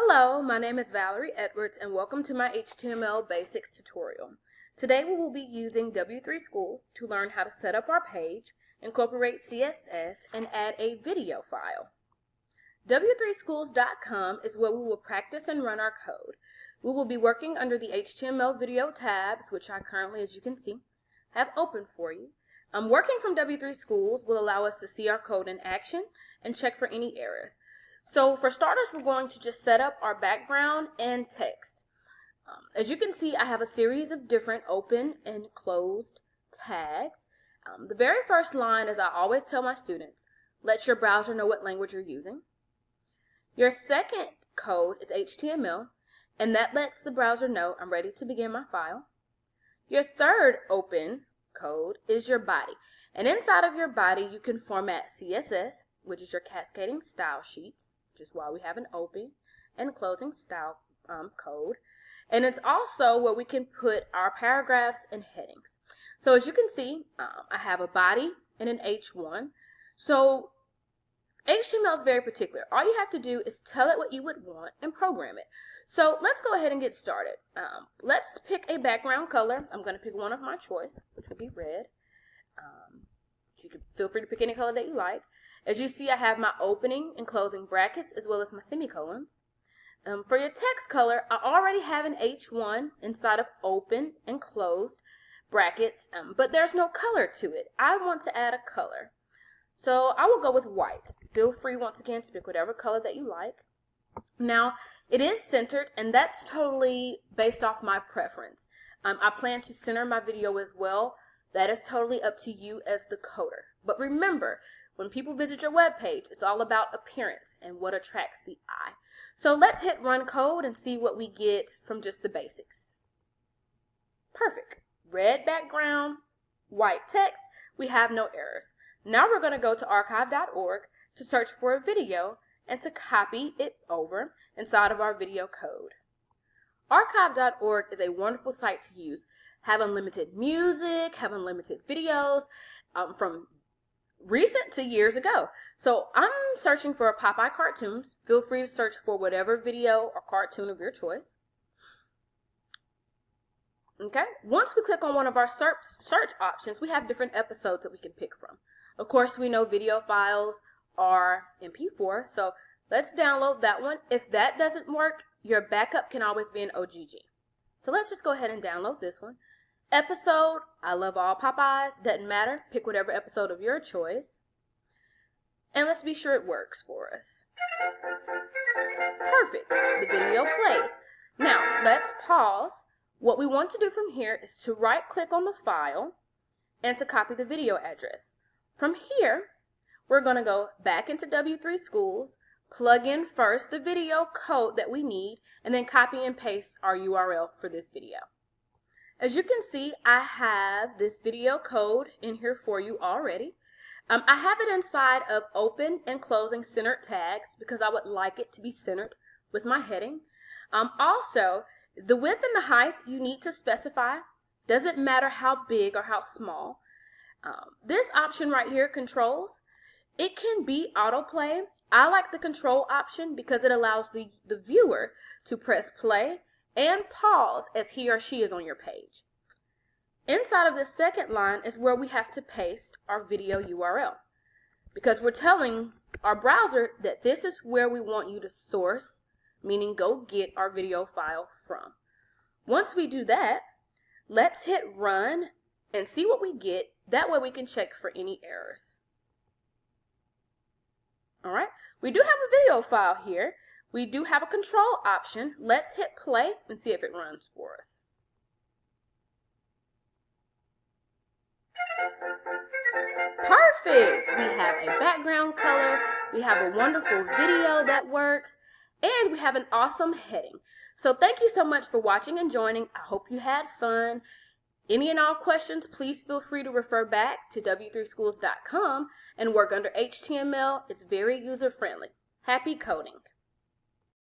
Hello, my name is Valarie Edwards and welcome to my HTML Basics tutorial. Today we will be using W3 Schools to learn how to set up our page, incorporate CSS, and add a video file. W3schools.com is where we will practice and run our code. We will be working under the HTML video tabs, which I currently, as you can see, have open for you. Working from W3 Schools will allow us to see our code in action and check for any errors. So for starters, we're going to just set up our background and text. As you can see, I have a series of different open and closed tags. The very first line, as I always tell my students, let your browser know what language you're using. Your second code is HTML, and that lets the browser know I'm ready to begin my file. Your third open code is your body, and inside of your body you can format CSS, which is your cascading style sheets, which is why we have an open and closing style code. And it's also where we can put our paragraphs and headings. So as you can see, I have a body and an H1. So HTML is very particular. All you have to do is tell it what you would want and program it. So let's go ahead and get started. Let's pick a background color. I'm going to pick one of my choice, which will be red. You can feel free to pick any color that you like. As you see, I have my opening and closing brackets as well as my semicolons. For your text color, I already have an H1 inside of open and closed brackets, but there's no color to it. I want to add a color. So I will go with white. Feel free once again to pick whatever color that you like. Now, it is centered, and that's totally based off my preference. I plan to center my video as well. That is totally up to you as the coder. But remember, when people visit your web page, it's all about appearance and what attracts the eye. So let's hit run code and see what we get from just the basics. Perfect. Red background, white text. We have no errors. Now we're going to go to archive.org to search for a video and to copy it over inside of our video code. Archive.org is a wonderful site to use. Have unlimited music, have unlimited videos from recent to years ago. So I'm searching for Popeye cartoons. Feel free to search for whatever video or cartoon of your choice. Okay, once we click on one of our search options, we have different episodes that we can pick from. Of course, we know video files are MP4, so let's download that one. If that doesn't work, your backup can always be an OGG. So let's just go ahead and download this one. Episode, I love all Popeyes, doesn't matter. Pick whatever episode of your choice. And let's be sure it works for us. Perfect, the video plays. Now, let's pause. What we want to do from here is to right click on the file and to copy the video address. From here, we're going to go back into W3 Schools, plug in first the video code that we need, and then copy and paste our URL for this video. As you can see, I have this video code in here for you already. I have it inside of open and closing centered tags because I would like it to be centered with my heading. Also, the width and the height you need to specify. Doesn't matter how big or how small. This option right here, controls, it can be autoplay. I like the control option because it allows the viewer to press play and pause as he or she is on your page. Inside of this second line is where we have to paste our video URL because we're telling our browser that this is where we want you to source, meaning go get our video file from. Once we do that, let's hit run and see what we get. That way we can check for any errors. All right, we do have a video file here. We do have a control option. Let's hit play and see if it runs for us. Perfect! We have a background color, we have a wonderful video that works, and we have an awesome heading. So thank you so much for watching and joining. I hope you had fun. Any and all questions, please feel free to refer back to W3schools.com and work under HTML. It's very user-friendly. Happy coding!